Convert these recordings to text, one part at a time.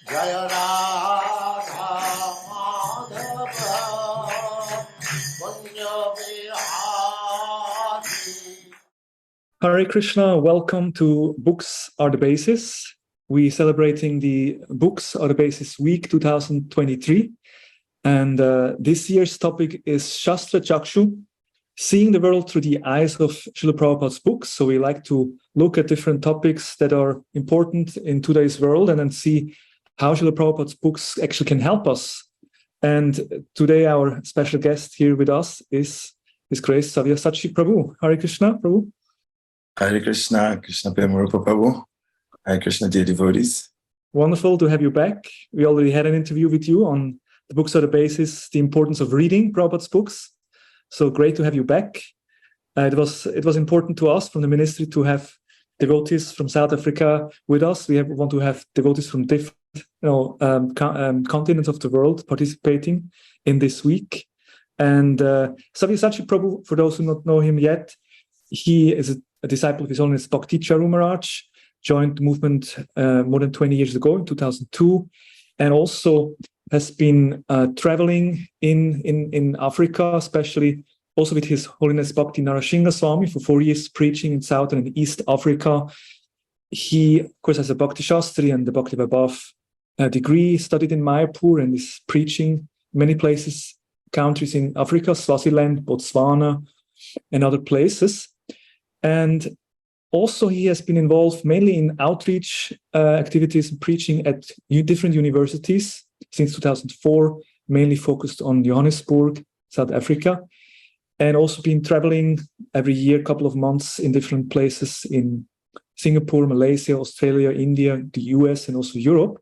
Jaya Radha Madhava Punya Vihari. Hare Krishna, welcome to Books Are the Basis. We're celebrating the Books Are the Basis Week 2023. And this year's topic is Shastra Chakshu, seeing the world through the eyes of Srila Prabhupada's books. So we like to look at different topics that are important in today's world and then see how Srila Prabhupada's books actually can help us. And today our special guest here with us is His Grace Savyasa Prabhu. Hare Krishna, Prabhu. Hare Krishna, Krishna Premarupa Prabhu. Hare Krishna, dear devotees. Wonderful to have you back. We already had an interview with you on the Books Are the Basis, the importance of reading Prabhupada's books. So great to have you back. It was important to us from the ministry to have devotees from South Africa with us. We want to have devotees from different continents of the world participating in this week. And Savyasa Prabhu, for those who don't know him yet, he is a disciple of His Holiness Bhakti Charu Maharaj, joined the movement more than 20 years ago in 2002, and also has been traveling in Africa, especially also with His Holiness Bhakti Narasingha Swami for 4 years, preaching in South and East Africa. He, of course, has a Bhakti Shastri and the Bhakti Vaibhav degree, studied in Mayapur, and is preaching many places, countries in Africa, Swaziland, Botswana, and other places. And also he has been involved mainly in outreach activities and preaching at different universities since 2004, mainly focused on Johannesburg, South Africa, and also been traveling every year, a couple of months in different places in Singapore, Malaysia, Australia, India, the US, and also Europe.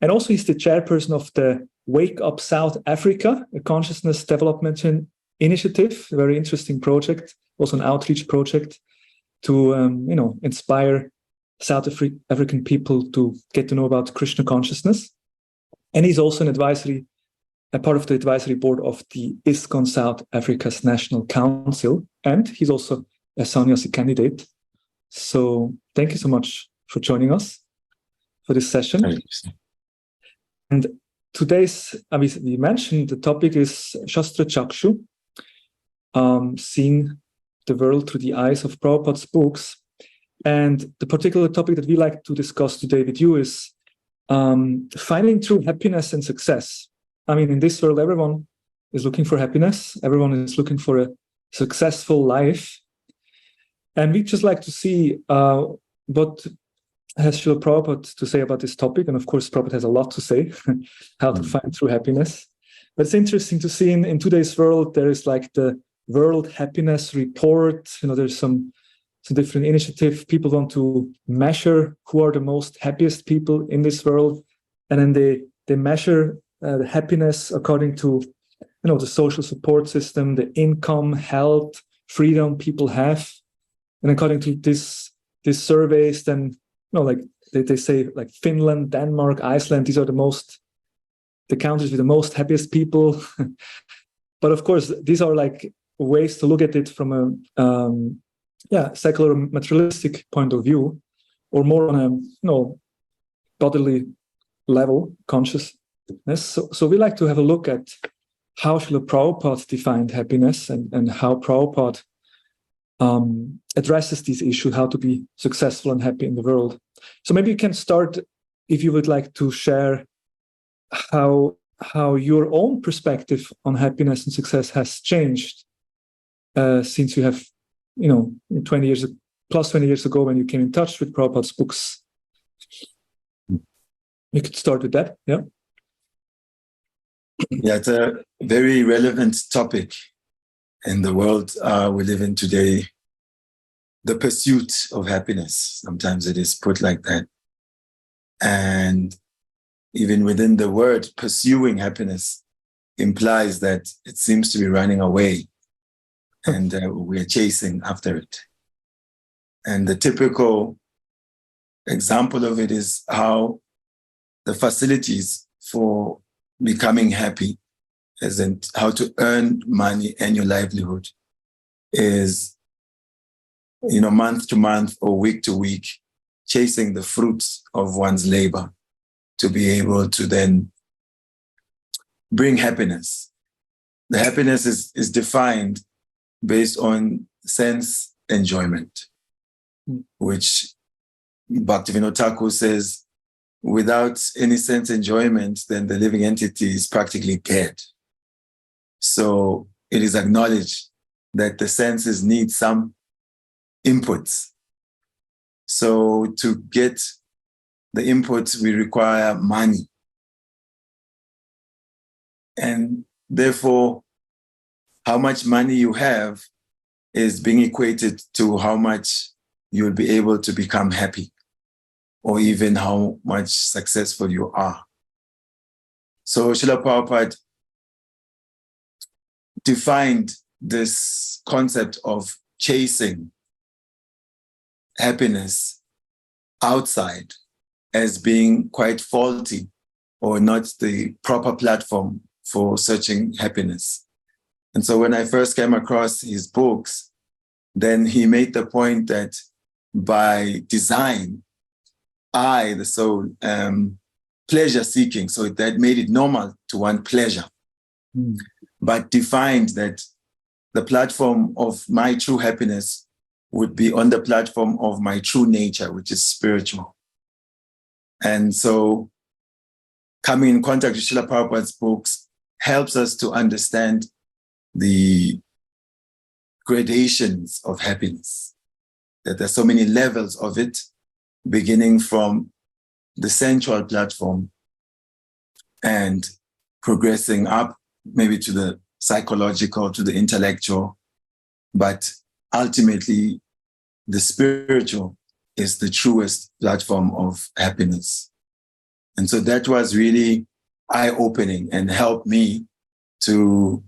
And also he's the chairperson of the Wake Up South Africa, a consciousness development initiative, a very interesting project, also an outreach project to inspire South African people to get to know about Krishna consciousness. And he's also a part of the advisory board of the ISKCON South Africa's National Council, and he's also a sannyasi candidate. So thank you so much for joining us for this session. And today's, we mentioned the topic is Shastra Chakshu, seeing the world through the eyes of Prabhupada's books. And the particular topic that we like to discuss today with you is finding true happiness and success. In this world, everyone is looking for happiness. Everyone is looking for a successful life. And we just like to see what has Srila Prabhupada to say about this topic. And of course, Prabhupada has a lot to say, how to find true happiness. But it's interesting to see in today's world, there is like the World Happiness Report. There's some different initiatives. People want to measure who are the most happiest people in this world. And then they measure the happiness according to, the social support system, the income, health, freedom people have. And according to these surveys, then, like they say, like Finland, Denmark, Iceland, these are the countries with the most happiest people. But of course, these are like ways to look at it from a secular materialistic point of view, or more on a bodily level consciousness. So we like to have a look at how Srila Prabhupada defined happiness and how Prabhupada addresses these issues, how to be successful and happy in the world. So maybe you can start, if you would like to share how your own perspective on happiness and success has changed since you have, 20 years ago when you came in touch with Prabhupada's books. You could start with that, yeah? Yeah, it's a very relevant topic in the world we live in today. The pursuit of happiness, sometimes it is put like that. And even within the word pursuing happiness implies that it seems to be running away and we're chasing after it. And the typical example of it is how the facilities for becoming happy, as in how to earn money and your livelihood, is, month to month or week to week chasing the fruits of one's labor to be able to then bring happiness. The happiness is defined based on sense enjoyment, which Bhaktivinoda Thakur says, without any sense enjoyment, then the living entity is practically dead. So it is acknowledged that the senses need some inputs. So to get the inputs, we require money. And therefore, how much money you have is being equated to how much you'll be able to become happy, or even how much successful you are. So Srila Prabhupada defined this concept of chasing happiness outside as being quite faulty or not the proper platform for searching happiness. And so when I first came across his books, then he made the point that by design, I, the soul, am pleasure seeking. So that made it normal to want pleasure, but defined that the platform of my true happiness would be on the platform of my true nature, which is spiritual. And so coming in contact with Srila Prabhupada's books helps us to understand the gradations of happiness, that there's so many levels of it, beginning from the sensual platform and progressing up maybe to the psychological, to the intellectual, but ultimately the spiritual is the truest platform of happiness. And so that was really eye-opening and helped me to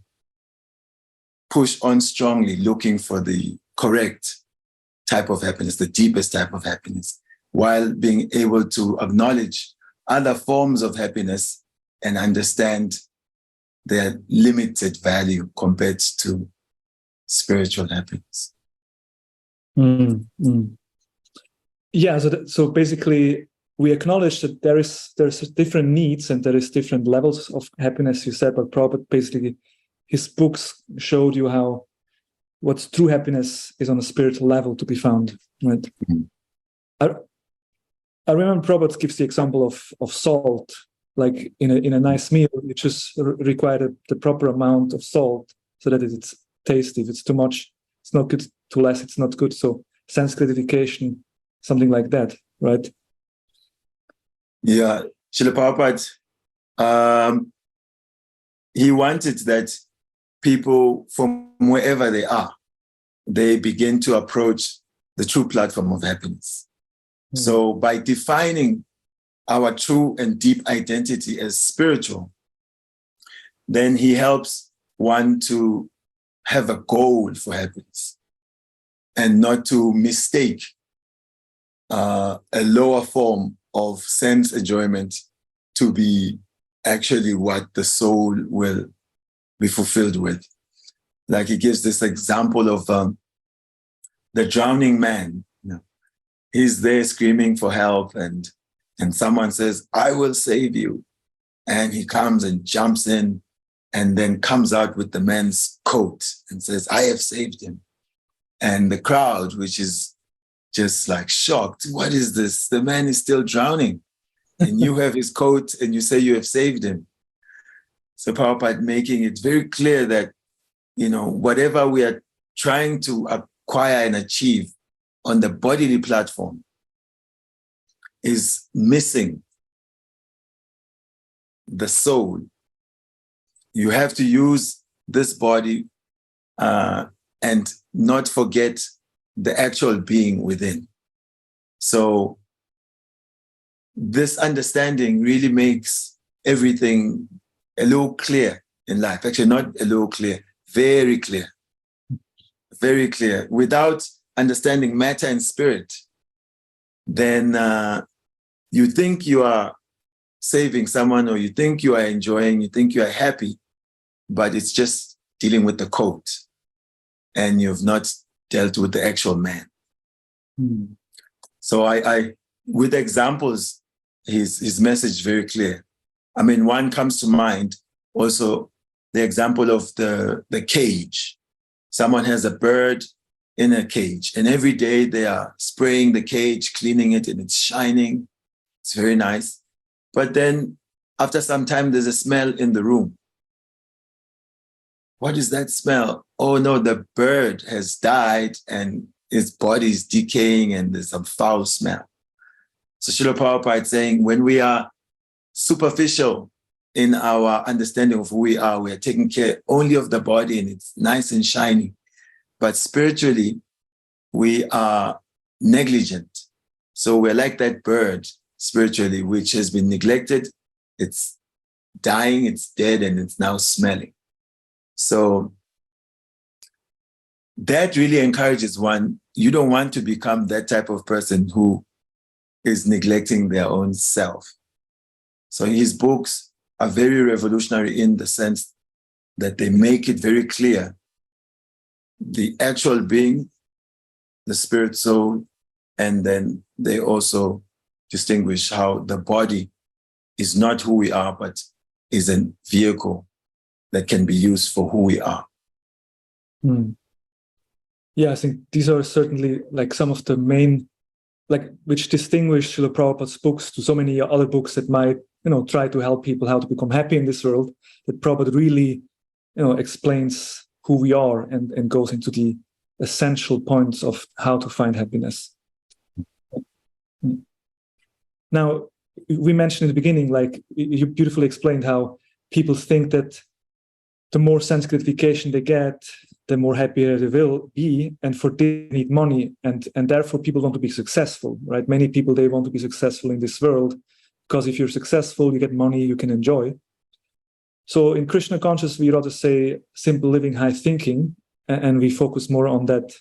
push on strongly, looking for the correct type of happiness, the deepest type of happiness, while being able to acknowledge other forms of happiness and understand their limited value compared to spiritual happiness. Yeah, so basically we acknowledge that there's different needs and there is different levels of happiness, you said, but Prabhupada basically, his books showed you how what's true happiness is on a spiritual level to be found, right? I remember Prabhupada gives the example of salt, like in a nice meal, you just require the proper amount of salt so that it's tasty. If it's too much, it's not good. Too less, it's not good. So sense gratification, something like that, right? Yeah, Srila Prabhupada, he wanted that people from wherever they are, they begin to approach the true platform of happiness. So by defining our true and deep identity as spiritual, then he helps one to have a goal for happiness and not to mistake a lower form of sense enjoyment to be actually what the soul will be fulfilled with. Like he gives this example of the drowning man. He's there screaming for help and someone says, "I will save you." And he comes and jumps in and then comes out with the man's coat and says, "I have saved him." And the crowd, which is just like shocked, "What is this? The man is still drowning. And you have his coat and you say you have saved him." So Prabhupada making it very clear that, whatever we are trying to acquire and achieve on the bodily platform is missing the soul. You have to use this body and not forget the actual being within. So this understanding really makes everything a little clear in life. Actually, not a little clear, very clear. Very clear. Without understanding matter and spirit, then you think you are saving someone, or you think you are enjoying, you think you are happy, but it's just dealing with the coat and you've not dealt with the actual man. So I with examples, his message very clear. I mean, one comes to mind also the example of the cage. Someone has a bird in a cage, and every day they are spraying the cage, cleaning it, and it's shining. It's very nice. But then after some time, there's a smell in the room. What is that smell? Oh no, the bird has died and its body is decaying and there's some foul smell. So Srila Prabhupada is saying, when we are superficial in our understanding of who we are taking care only of the body and it's nice and shiny. But spiritually, we are negligent. So we're like that bird spiritually, which has been neglected. It's dying, it's dead, and it's now smelling. So that really encourages one. You don't want to become that type of person who is neglecting their own self. So his books are very revolutionary in the sense that they make it very clear the actual being, the spirit soul, and then they also distinguish how the body is not who we are, but is a vehicle that can be used for who we are. Yeah, I think these are certainly like some of the main, like which distinguish Srila Prabhupada's books to so many other books that might, try to help people how to become happy in this world. That Prabhupada really, explains who we are and goes into the essential points of how to find happiness. Now, we mentioned in the beginning, like you beautifully explained how people think that the more sense gratification they get, the more happier they will be, and for this they need money, and therefore people want to be successful, right? Many people, they want to be successful in this world, because if you're successful, you get money, you can enjoy. So in Krishna conscious, we rather say simple living, high thinking, and we focus more on that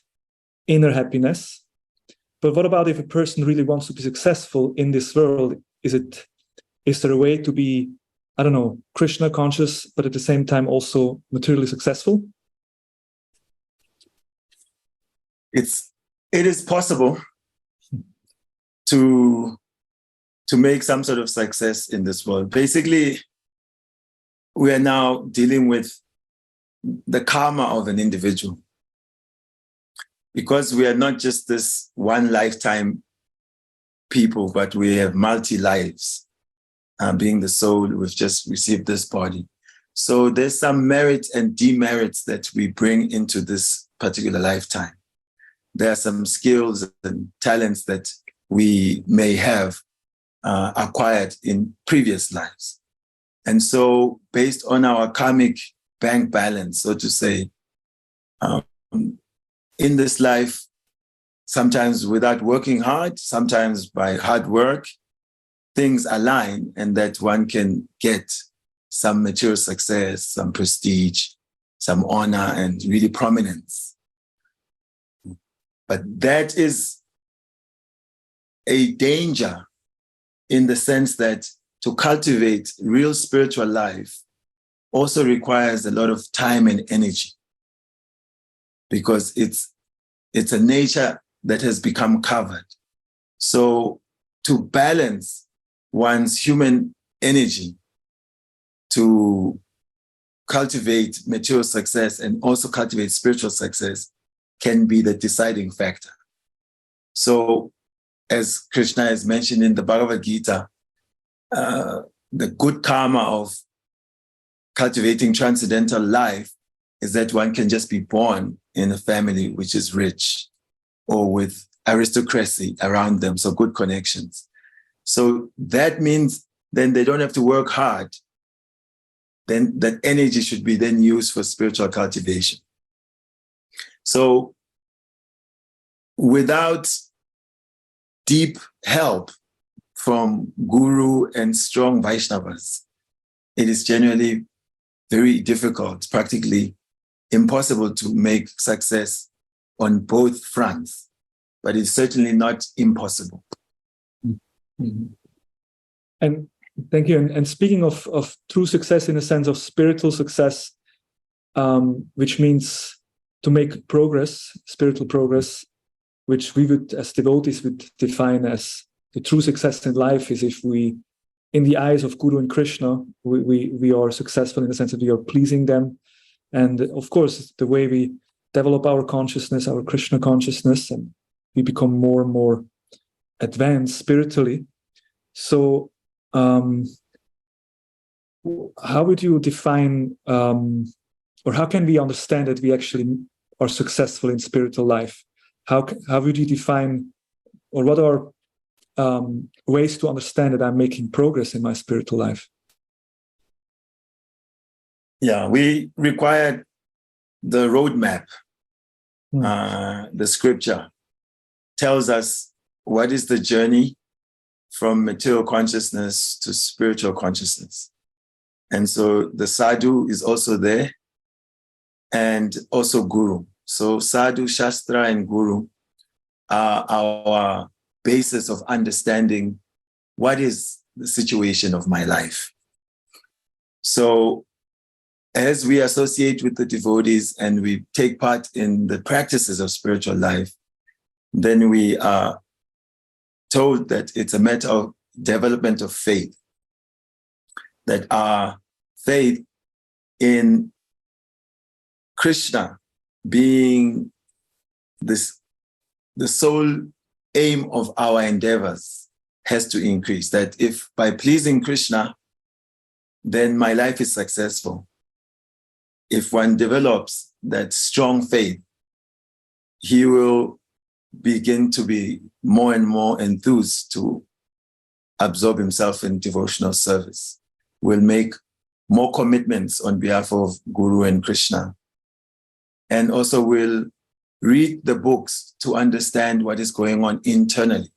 inner happiness. But what about if a person really wants to be successful in this world? Is there a way to be, I don't know, Krishna conscious, but at the same time also materially successful? It is possible to make some sort of success in this world. Basically, we are now dealing with the karma of an individual, because we are not just this one lifetime people, but we have multi-lives. Being the soul, we've just received this body. So there's some merits and demerits that we bring into this particular lifetime. There are some skills and talents that we may have acquired in previous lives. And so based on our karmic bank balance, so to say, in this life, sometimes without working hard, sometimes by hard work, things align and that one can get some material success, some prestige, some honor, and really prominence. But that is a danger in the sense that to cultivate real spiritual life also requires a lot of time and energy, because it's a nature that has become covered. So to balance one's human energy to cultivate material success and also cultivate spiritual success can be the deciding factor. So as Krishna has mentioned in the Bhagavad Gita, the good karma of cultivating transcendental life is that one can just be born in a family which is rich or with aristocracy around them, so good connections. So that means then they don't have to work hard. Then that energy should be then used for spiritual cultivation. So without deep help from Guru and strong Vaishnavas, it is generally very difficult, practically impossible to make success on both fronts, but it's certainly not impossible. Mm-hmm. And thank you. And speaking of true success in a sense of spiritual success, which means to make progress, spiritual progress, which we would, as devotees, would define as the true success in life is if we, in the eyes of Guru and Krishna, we are successful in the sense that we are pleasing them. And of course, the way we develop our consciousness, our Krishna consciousness, and we become more and more advanced spiritually. So how would you define, or how can we understand that we actually are successful in spiritual life? How would you define, or what are ways to understand that I'm making progress in my spiritual life? Yeah, we required the roadmap. The scripture tells us what is the journey from material consciousness to spiritual consciousness. And so the sadhu is also there, and also guru. So sadhu, shastra, and guru are our basis of understanding what is the situation of my life. So as we associate with the devotees and we take part in the practices of spiritual life, then we are told that it's a matter of development of faith, that our faith in Krishna being the sole aim of our endeavors has to increase. That if by pleasing Krishna, then my life is successful. If one develops that strong faith, he will begin to be more and more enthused to absorb himself in devotional service, will make more commitments on behalf of Guru and Krishna, and also will read the books to understand what is going on internally.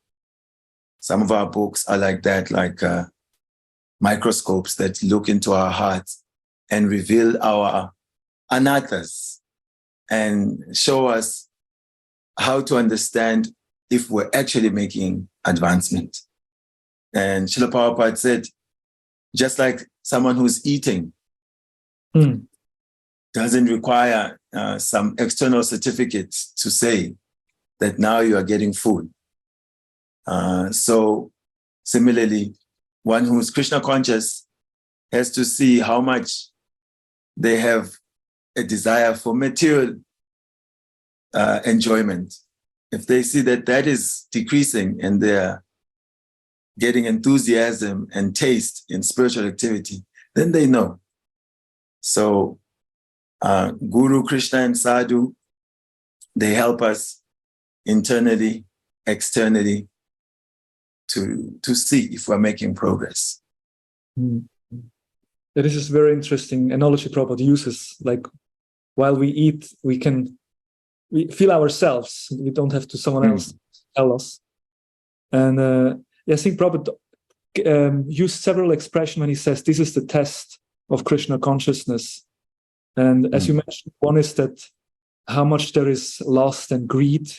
Some of our books are like that, like microscopes that look into our hearts and reveal our anathas and show us how to understand if we're actually making advancement. And Srila Prabhupada said, just like someone who's eating doesn't require some external certificate to say that now you are getting food. So similarly, one who's Krishna conscious has to see how much they have a desire for material enjoyment. If they see that that is decreasing and they're getting enthusiasm and taste in spiritual activity, then they know. So Guru, Krishna, and Sadhu, they help us internally, externally, to see if we're making progress. This is very interesting analogy Prabhupada uses. Like, while we eat, we feel ourselves. We don't have to someone else tell us. And I think Prabhupada used several expressions when he says this is the test of Krishna consciousness. And as you mentioned, one is that how much there is lust and greed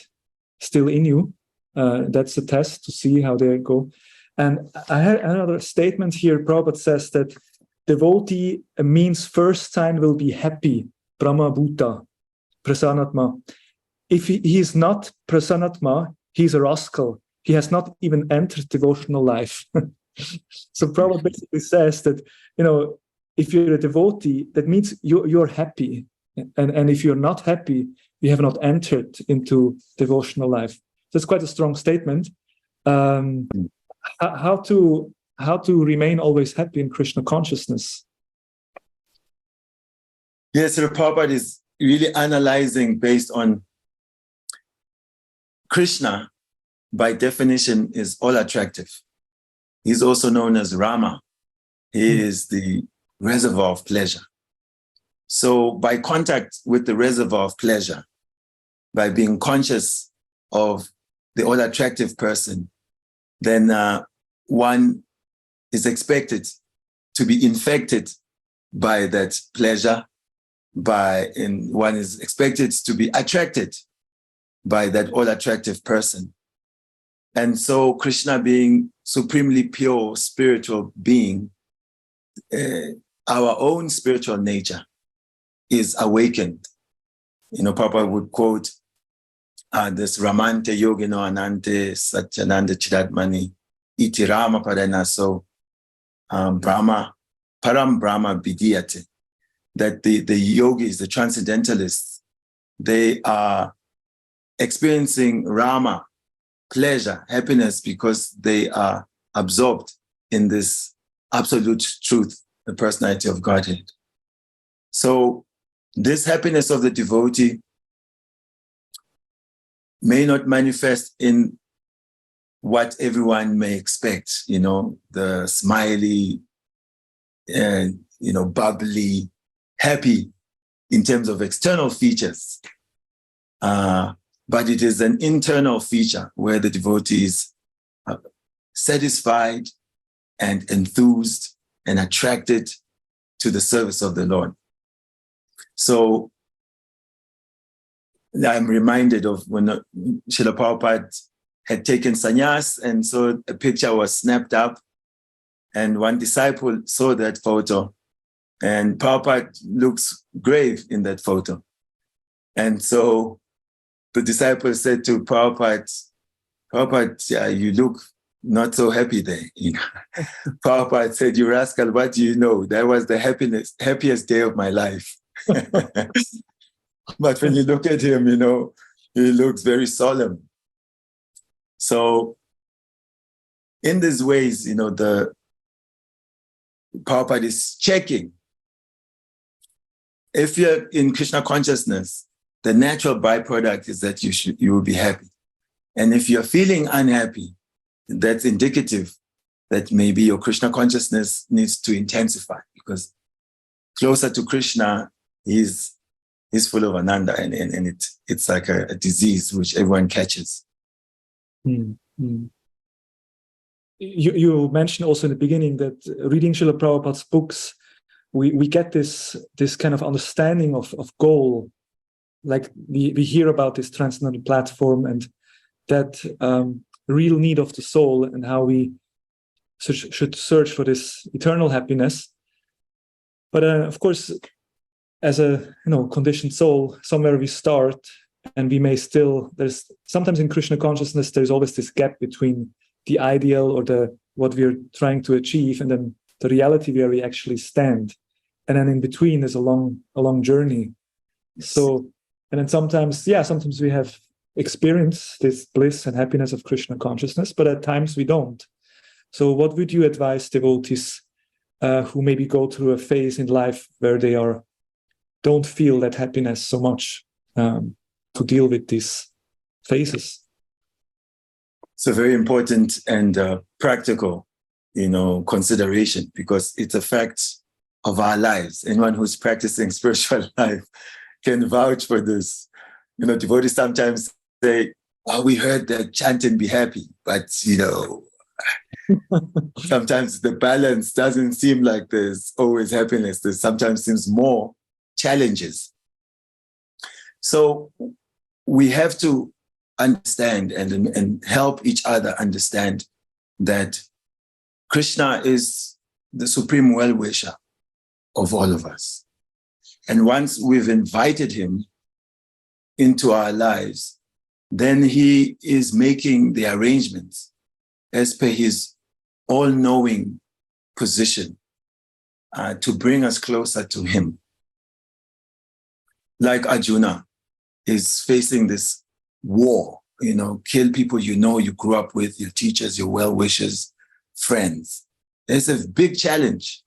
still in you. That's a test to see how they go. And I had another statement here. Prabhupada says that devotee means first sign will be happy, Brahma Bhuta, Prasanatma. If he is not Prasanatma, he's a rascal. He has not even entered devotional life. So Prabhupada basically says that, if you're a devotee, that means you're happy. And if you're not happy, you have not entered into devotional life. That's quite a strong statement. How to remain always happy in Krishna consciousness? Yes, Srila Prabhupada is really analyzing based on Krishna, by definition, is all attractive. He's also known as Rama. He is the reservoir of pleasure. So by contact with the reservoir of pleasure, by being conscious of the all attractive person, then one is expected to be infected by that pleasure, one is expected to be attracted by that all attractive person. And so Krishna, being supremely pure spiritual being, our own spiritual nature is awakened. Prabhupada would quote this Ramante Yogino Anante Satyananda Chidatmani iti Rama Parana, so Brahma, Param Brahma Vidiyate, that the yogis, the transcendentalists, they are experiencing Rama, pleasure, happiness, because they are absorbed in this absolute truth, the personality of Godhead. So this happiness of the devotee may not manifest in what everyone may expect, the smiley, bubbly, happy in terms of external features. But it is an internal feature where the devotee is satisfied and enthused and attracted to the service of the Lord. So I'm reminded of when Srila Prabhupada had taken sannyas, and so a picture was snapped up, and one disciple saw that photo, and Prabhupada looks grave in that photo. And so the disciple said to Prabhupada, you look not so happy there. Prabhupada said, "You rascal, what do you know? That was the happiest day of my life." But when you look at him, he looks very solemn. So in these ways, the Prabhupada is checking. If you're in Krishna consciousness, the natural byproduct is that you will be happy. And if you're feeling unhappy, that's indicative that maybe your Krishna consciousness needs to intensify, because closer to Krishna, he's full of ananda, and it's like a disease which everyone catches. Mm-hmm. You mentioned also in the beginning that reading Srila Prabhupada's books, we get this kind of understanding of goal. Like we hear about this transcendental platform and that real need of the soul, and how we should search for this eternal happiness. But of course, as a conditioned soul, somewhere we start, and we may there's sometimes in Krishna consciousness, there's always this gap between the ideal or what we're trying to achieve, and then the reality where we actually stand. And then in between there's a long journey. So, and then sometimes we have experienced this bliss and happiness of Krishna consciousness, but at times we don't. So what would you advise devotees who maybe go through a phase in life where they don't feel that happiness so much, to deal with these phases? It's a very important and practical, consideration, because it's a fact of our lives. Anyone who's practicing spiritual life can vouch for this. Devotees sometimes say, "Oh, we heard that chant and be happy," but sometimes the balance doesn't seem like there's always happiness. There sometimes seems more challenges. So we have to understand and help each other understand that Krishna is the supreme well-wisher of all of us. And once we've invited him into our lives, then he is making the arrangements as per his all-knowing position to bring us closer to him. Like Arjuna is facing this war, kill people you grew up with, your teachers, your well-wishers, friends. It's a big challenge.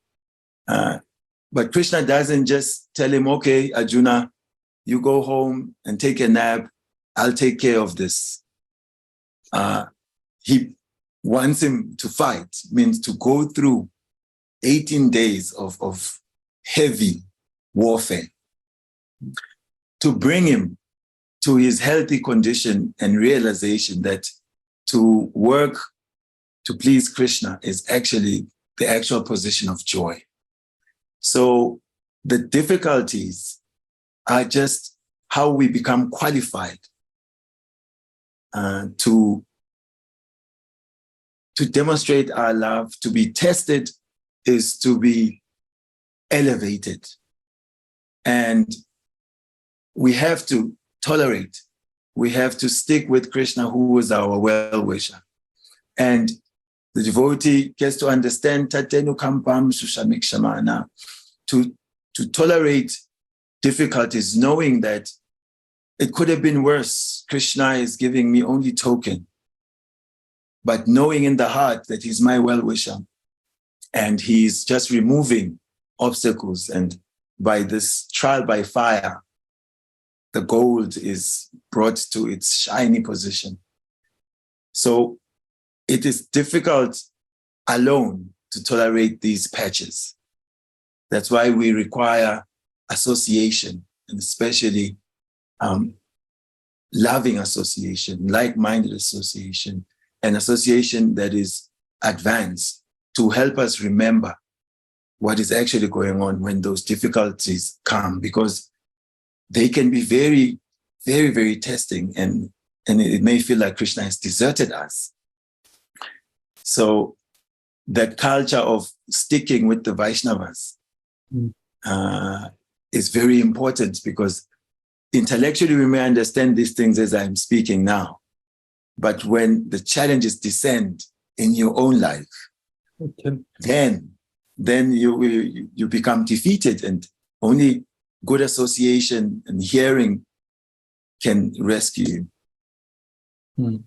But Krishna doesn't just tell him, "Okay, Arjuna, you go home and take a nap. I'll take care of this." He wants him to fight, means to go through 18 days of heavy warfare to bring him to his healthy condition and realization that to work to please Krishna is actually the actual position of joy. So the difficulties are just how we become qualified to demonstrate our love. To be tested is to be elevated. And we have to tolerate. We have to stick with Krishna, who is our well-wisher. And the devotee gets to understand tatenu kampam sushamik shamana, to tolerate difficulties, knowing that it could have been worse. Krishna is giving me only token, but knowing in the heart that he's my well-wisher and he's just removing obstacles, and by this trial by fire, the gold is brought to its shiny position. So it is difficult alone to tolerate these patches. That's why we require association, and especially loving association, like-minded association, and association that is advanced to help us remember what is actually going on when those difficulties come, because they can be very, very, very testing, and it may feel like Krishna has deserted us. So that culture of sticking with the Vaishnavas is very important, because intellectually we may understand these things as I'm speaking now, but when the challenges descend in your own life, then you become defeated, and only good association and hearing can rescue you.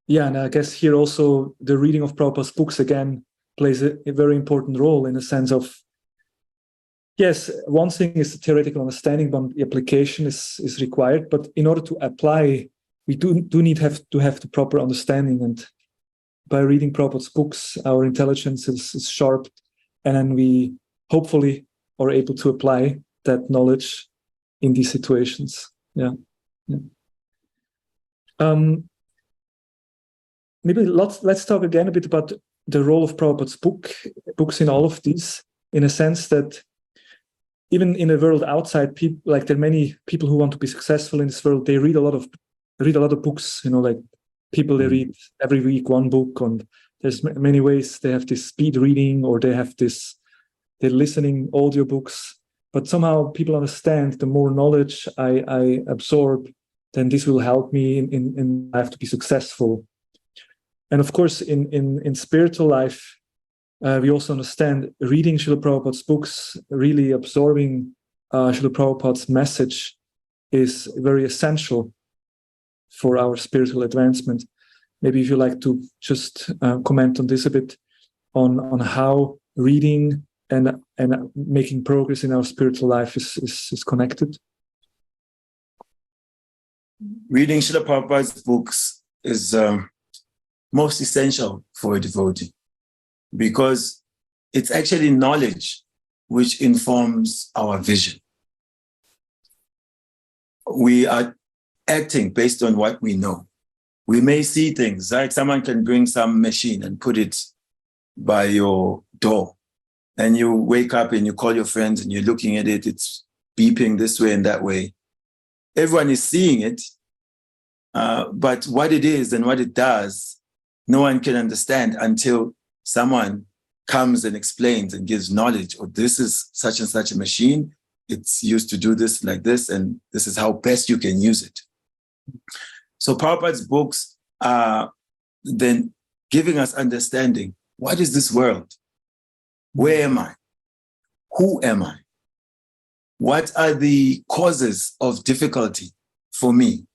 Yeah, and I guess here also the reading of Prabhupada's books again plays a very important role, in the sense of, yes, one thing is the theoretical understanding, but the application is required. But in order to apply, we do need to have the proper understanding. And by reading Prabhupada's books, our intelligence is sharp, and then we hopefully are able to apply that knowledge in these situations. Yeah. Maybe let's talk again a bit about the role of Prabhupada's books in all of these, in a sense that even in a world outside, people, like there are many people who want to be successful in this world, they read a lot of books, like people, they read every week one book, and there's many ways. They have this speed reading, or they're listening audiobooks. But somehow people understand, the more knowledge I absorb, then this will help me in life to be successful. And of course, in spiritual life, we also understand reading Srila Prabhupada's books, really absorbing Srila Prabhupada's message is very essential for our spiritual advancement. Maybe if you like to just comment on this a bit, on how reading and making progress in our spiritual life is connected. Reading Srila Prabhupada's books is most essential for a devotee, because it's actually knowledge which informs our vision. We are acting based on what we know. We may see things, like someone can bring some machine and put it by your door, and you wake up and you call your friends and you're looking at it, it's beeping this way and that way. Everyone is seeing it, but what it is and what it does, no one can understand until someone comes and explains and gives knowledge. Or this is such and such a machine, it's used to do this like this, and this is how best you can use it. So Prabhupada's books are then giving us understanding. What is this world? Where am I? Who am I? What are the causes of difficulty for me?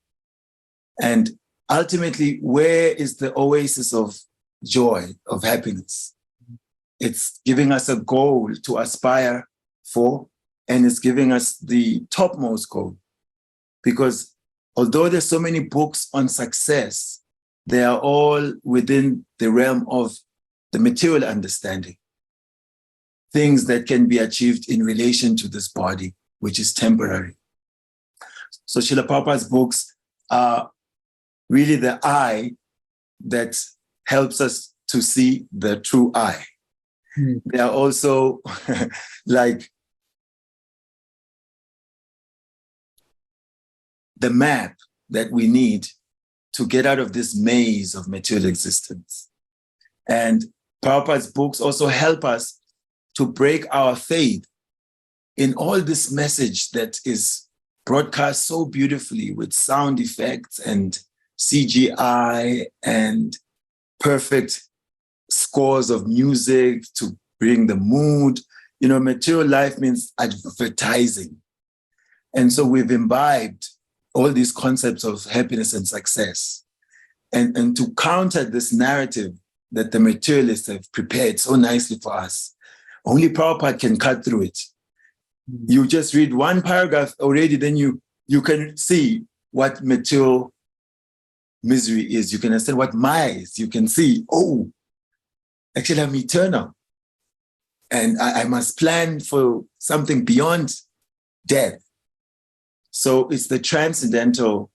And ultimately, where is the oasis of joy, of happiness? It's giving us a goal to aspire for, and it's giving us the topmost goal. Because although there's so many books on success, they are all within the realm of the material understanding. Things that can be achieved in relation to this body, which is temporary. So Srila Prabhupada's books are really the eye that helps us to see the true eye. They are also like the map that we need to get out of this maze of material existence. And Prabhupada's books also help us to break our faith in all this message that is broadcast so beautifully with sound effects and CGI and perfect scores of music to bring the mood. You know, material life means advertising. And so we've imbibed all these concepts of happiness and success. And to counter this narrative that the materialists have prepared so nicely for us, only Prabhupada can cut through it. You just read one paragraph already, then you can see what material misery is. You can understand what Maya is. You can see, oh, actually I'm eternal. And I must plan for something beyond death. So it's the transcendental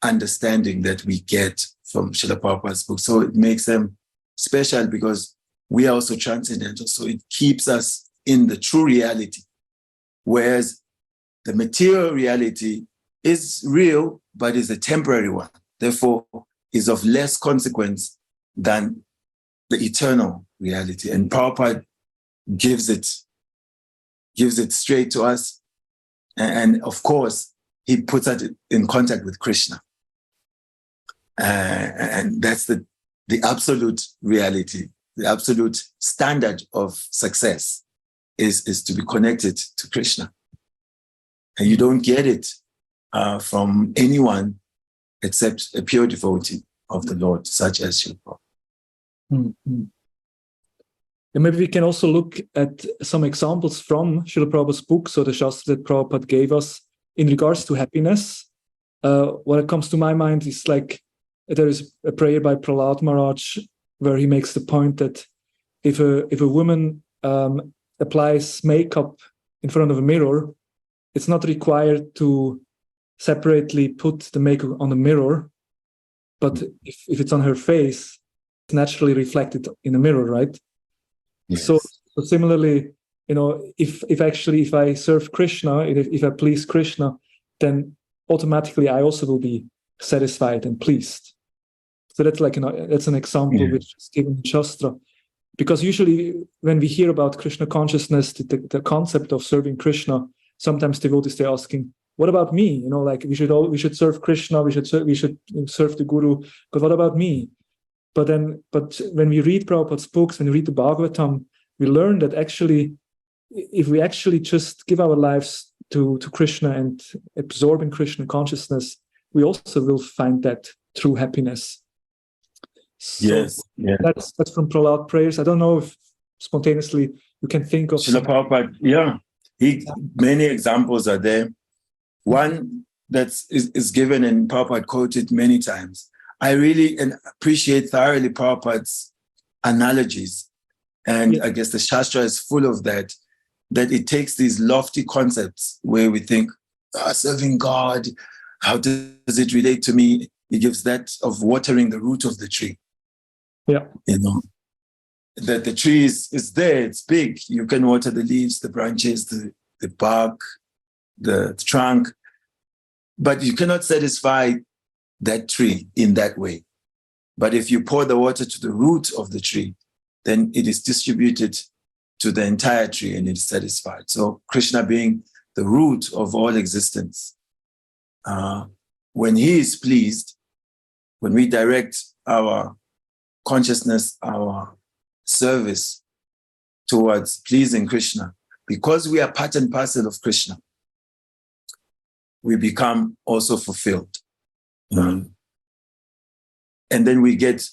understanding that we get from Srila Prabhupada's book. So it makes them special because we are also transcendental. So it keeps us in the true reality. Whereas the material reality is real, but is a temporary one. Therefore, is of less consequence than the eternal reality. And Prabhupada gives it straight to us. And of course, he puts us in contact with Krishna. And that's the absolute reality, the absolute standard of success is to be connected to Krishna. And you don't get it from anyone except a pure devotee of the Lord, such as Srila Prabhupada. Mm-hmm. And maybe we can also look at some examples from Srila Prabhupada's books or the Shastra that Prabhupada gave us in regards to happiness. What comes to my mind is like there is a prayer by Prahlad Maharaj where he makes the point that if a woman applies makeup in front of a mirror, it's not required to separately put the makeup on the mirror, but if it's on her face, it's naturally reflected in the mirror, right? Yes. So similarly, you know, if I serve Krishna, if I please Krishna, then automatically I also will be satisfied and pleased. So that's like that's an example which is given in Shastra. Because usually when we hear about Krishna consciousness, the concept of serving Krishna, sometimes devotees they're asking, "What about me? You know, like we should serve Krishna, we should serve the Guru, but what about me?" But when we read Prabhupada's books, when we read the Bhagavatam, we learn that actually, if we actually just give our lives to Krishna and absorb in Krishna consciousness, we also will find that true happiness. So yes. That's from Prahlad prayers. I don't know if spontaneously you can think of Srila Prabhupada, many examples are there. One that is given and Prabhupada quoted many times. I really appreciate thoroughly Prabhupada's analogies. And I guess the Shastra is full of that it takes these lofty concepts where we think, serving God, how does it relate to me? He gives that of watering the root of the tree. Yeah. You know, that the tree is there, it's big. You can water the leaves, the branches, the bark, the trunk, but you cannot satisfy that tree in that way. But if you pour the water to the root of the tree, then it is distributed to the entire tree and it is satisfied. So Krishna being the root of all existence, when he is pleased, when we direct our consciousness, our service towards pleasing Krishna, because we are part and parcel of Krishna, we become also fulfilled. And then we get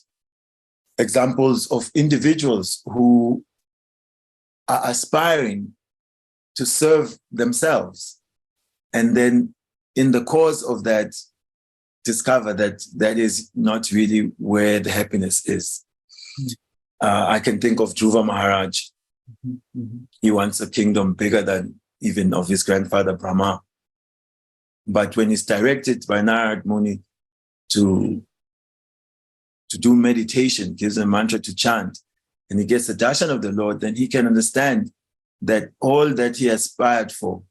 examples of individuals who are aspiring to serve themselves. And then in the course of that, discover that is not really where the happiness is. I can think of Dhruva Maharaj. He wants a kingdom bigger than even of his grandfather Brahma. But when he's directed by Narad Muni to do meditation, gives a mantra to chant, and he gets the darshan of the Lord, then he can understand that all that he aspired for,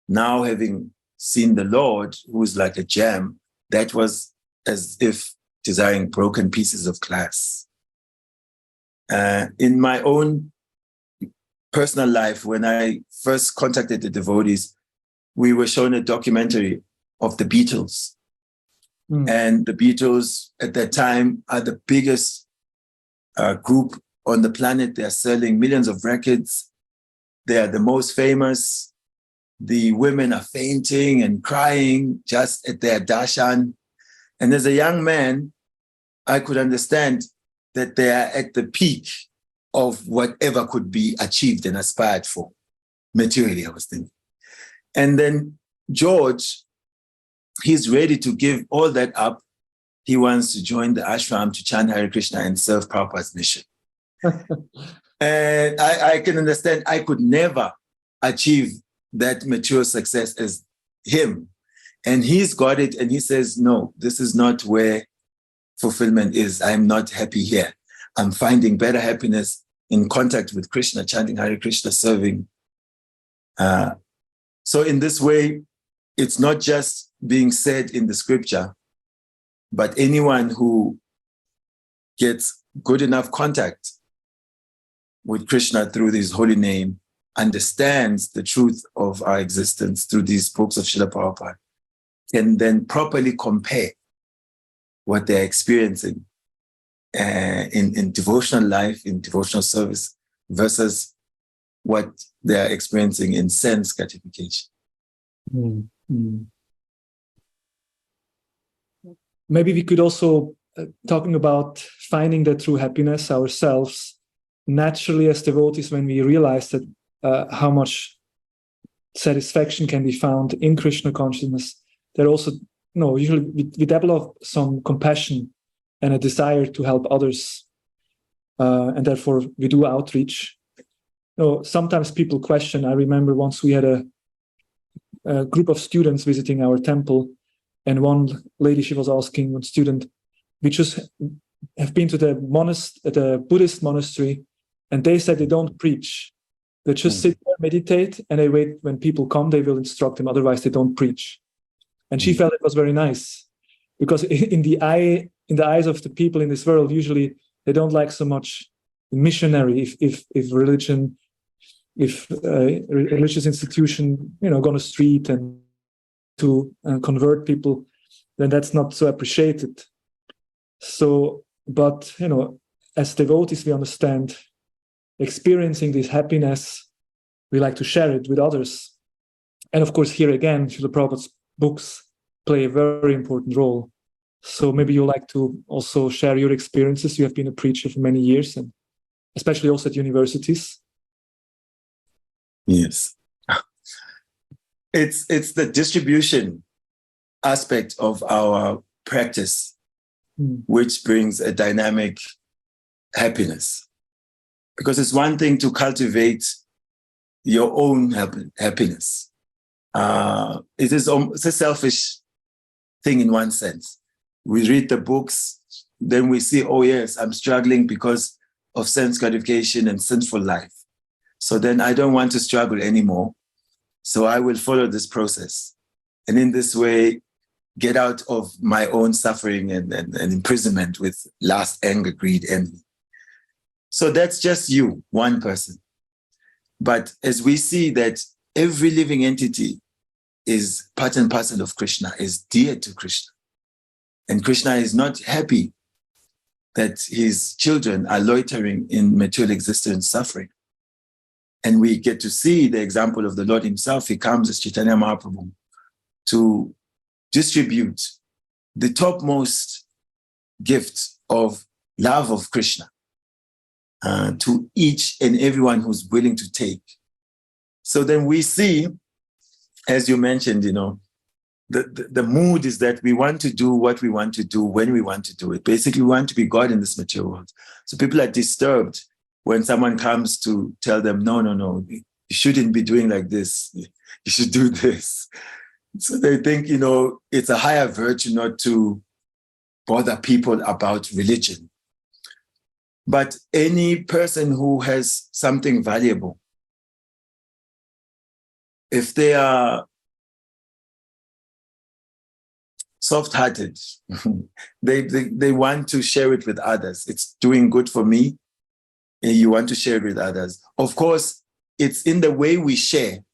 now having seen the Lord, who is like a gem, that was as if desiring broken pieces of glass. In my own personal life, when I first contacted the devotees, we were shown a documentary of the Beatles. And the Beatles at that time are the biggest group on the planet. They are selling millions of records. They are the most famous. The women are fainting and crying just at their darshan. And as a young man, I could understand that they are at the peak of whatever could be achieved and aspired for. Materially, I was thinking. And then George, he's ready to give all that up. He wants to join the ashram to chant Hare Krishna and serve Prabhupada's mission. And I can understand I could never achieve that mature success as him. And he's got it, and he says, no, this is not where fulfillment is. I'm not happy here. I'm finding better happiness in contact with Krishna, chanting Hare Krishna, serving. So in this way, it's not just being said in the scripture, but anyone who gets good enough contact with Krishna through his holy name understands the truth of our existence through these books of Srila Prabhupada, can then properly compare what they're experiencing in devotional life, in devotional service, versus what they're experiencing in sense gratification. Maybe we could also, talking about finding that true happiness ourselves, naturally as devotees, when we realize that how much satisfaction can be found in Krishna consciousness, there also, usually we develop some compassion and a desire to help others, and therefore we do outreach. Sometimes people question. I remember once we had a group of students visiting our temple, and one lady, she was asking one student, we just have been to the Buddhist monastery, and they said they don't preach. They just sit there, meditate, and they wait when people come, they will instruct them. Otherwise, they don't preach. And she felt it was very nice, because in the eyes of the people in this world, usually they don't like so much missionary. If religion, if a religious institution, go on the street and to convert people, then that's not so appreciated. So, but as devotees, we understand experiencing this happiness, we like to share it with others. And of course, here again, Srila Prabhupada's books play a very important role. So maybe you like to also share your experiences. You have been a preacher for many years, and especially also at universities. Yes. It's the distribution aspect of our practice which brings a dynamic happiness. Because it's one thing to cultivate your own happiness. It's a selfish thing in one sense. We read the books, then we see, oh yes, I'm struggling because of sense gratification and sinful life. So then I don't want to struggle anymore. So I will follow this process. And in this way, get out of my own suffering and imprisonment with lust, anger, greed, envy. So that's just you, one person. But as we see that every living entity is part and parcel of Krishna, is dear to Krishna. And Krishna is not happy that his children are loitering in material existence suffering. And we get to see the example of the Lord himself. He comes as Chaitanya Mahaprabhu to distribute the topmost gift of love of Krishna to each and everyone who's willing to take. So then we see, as you mentioned, the mood is that we want to do what we want to do when we want to do it. Basically, we want to be God in this material world. So people are disturbed when someone comes to tell them, no, you shouldn't be doing like this. You should do this. So they think, it's a higher virtue not to bother people about religion. But any person who has something valuable, if they are soft-hearted, they want to share it with others. It's doing good for me, and you want to share it with others. Of course, it's in the way we share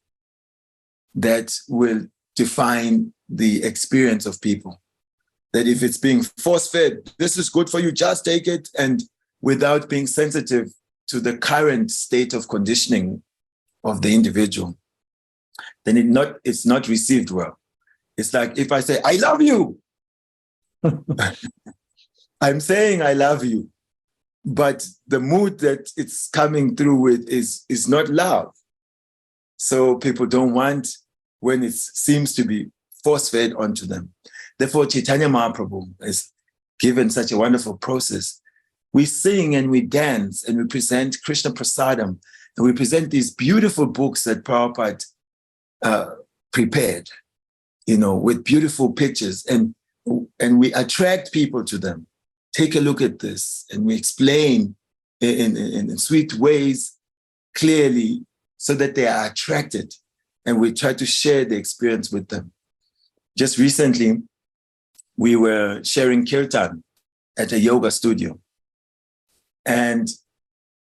that will define the experience of people. That if it's being force-fed, this is good for you, just take it, and without being sensitive to the current state of conditioning of the individual, then it's not received well. It's like if I say, I love you, I'm saying I love you, but the mood that it's coming through with is not love. So people don't want when it seems to be force-fed onto them. Therefore, Chaitanya Mahaprabhu has given such a wonderful process. We sing and we dance and we present Krishna Prasadam, and we present these beautiful books that Prabhupada prepared, with beautiful pictures, and we attract people to them. Take a look at this, and we explain in sweet ways, clearly, so that they are attracted, and we try to share the experience with them. Just recently, we were sharing kirtan at a yoga studio, and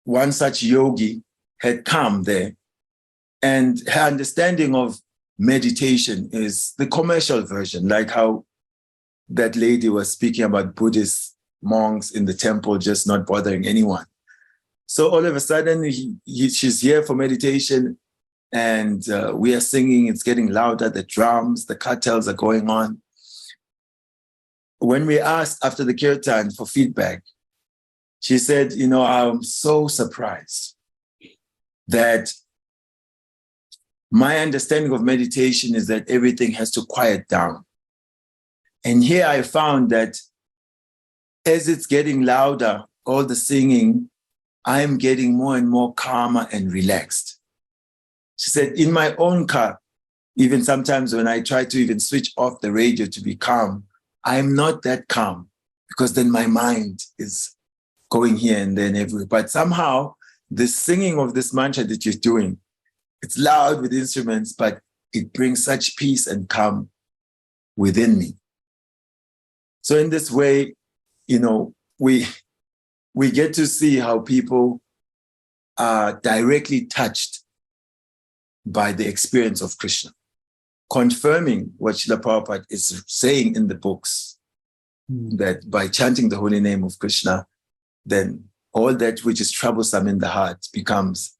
one such yogi had come there, and her understanding of meditation is the commercial version, like how that lady was speaking about Buddhist monks in the temple just not bothering anyone. So all of a sudden, she's here for meditation, and we are singing, it's getting louder, the drums, the cartels are going on. When we asked after the kirtan for feedback, she said, I'm so surprised that my understanding of meditation is that everything has to quiet down. And here I found that as it's getting louder, all the singing, I'm getting more and more calmer and relaxed. She said, in my own car, even sometimes when I try to even switch off the radio to be calm, I'm not that calm, because then my mind is going here and then everywhere. But somehow, the singing of this mantra that you're doing, it's loud with instruments, but it brings such peace and calm within me. So in this way, we get to see how people are directly touched by the experience of Krishna, confirming what Srila Prabhupada is saying in the books, that by chanting the holy name of Krishna, then all that which is troublesome in the heart becomes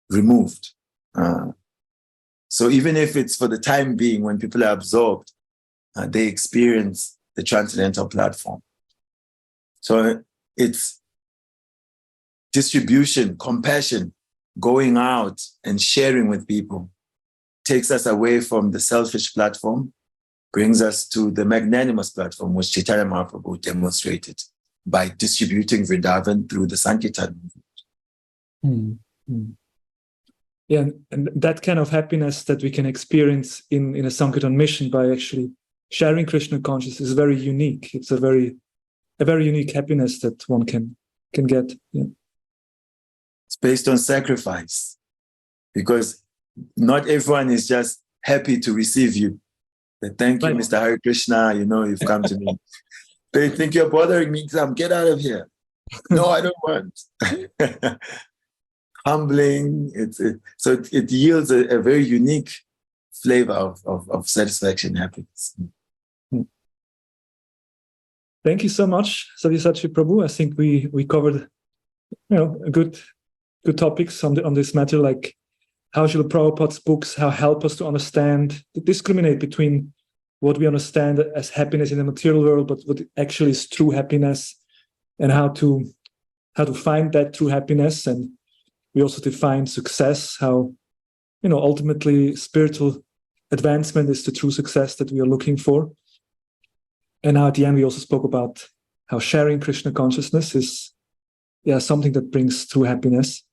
removed. So even if it's for the time being, when people are absorbed, they experience the transcendental platform. So it's distribution, compassion, going out and sharing with people, takes us away from the selfish platform, brings us to the magnanimous platform, which Chaitanya Mahaprabhu demonstrated by distributing Vrindavan through the Sankirtan movement. Mm-hmm. Yeah, and that kind of happiness that we can experience in a Sankirtan mission by actually sharing Krishna consciousness is very unique. It's a very unique happiness that one can get. Yeah. It's based on sacrifice, because not everyone is just happy to receive you. They thank you, Mr. Hare Krishna, you've come to me. They think you're bothering me, get out of here. No, I don't want. Humbling. So it yields a very unique flavor of satisfaction, happiness. Thank you so much, Savyasa Prabhu. I think we covered, good topics on this matter, like how Srila Prabhupada's books, how help us to understand, to discriminate between what we understand as happiness in the material world, but what actually is true happiness, and how to find that true happiness. And we also define success, how, ultimately spiritual advancement is the true success that we are looking for. And now at the end, we also spoke about how sharing Krishna consciousness is something that brings true happiness.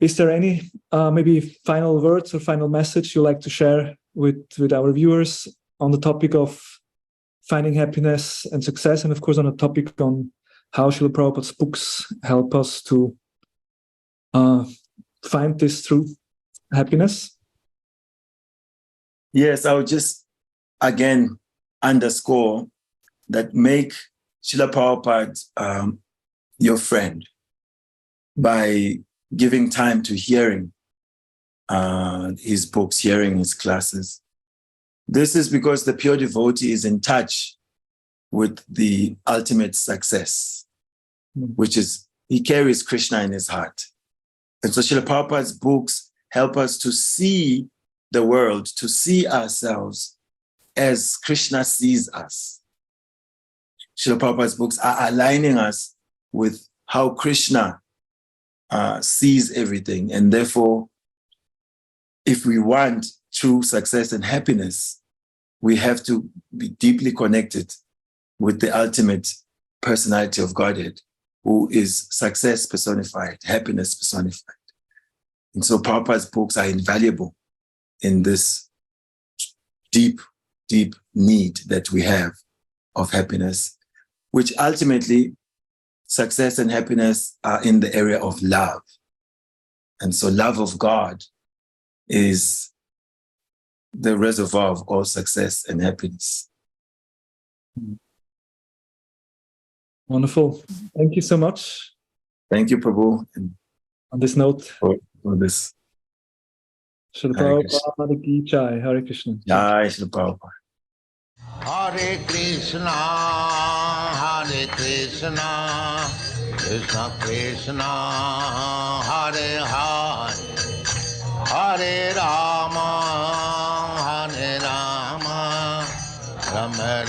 Is there any maybe final words or final message you'd like to share with our viewers on the topic of finding happiness and success, and of course on a topic on how Srila Prabhupada's books help us to find this true happiness? Yes, I would just again underscore that make Srila Prabhupada your friend by giving time to hearing his books, hearing his classes. This is because the pure devotee is in touch with the ultimate success, which is he carries Krishna in his heart. And so Srila Prabhupada's books help us to see the world, to see ourselves as Krishna sees us. Srila Prabhupada's books are aligning us with how Krishna sees everything. And therefore, if we want true success and happiness, we have to be deeply connected with the ultimate personality of Godhead, who is success personified, happiness personified. And so Prabhupada's books are invaluable in this deep, deep need that we have of happiness, which ultimately success and happiness are in the area of love. And so love of God is the reservoir of all success and happiness. Wonderful. Thank you so much. Thank you, Prabhu. And On this note, for this. Srila Hare Krishna. Prabhupada ki jai. Hare Krishna. Jai Srila Prabhupada. Hare Krishna, Krishna Krishna, Hare Hare, Hare Rama, Rama, Rama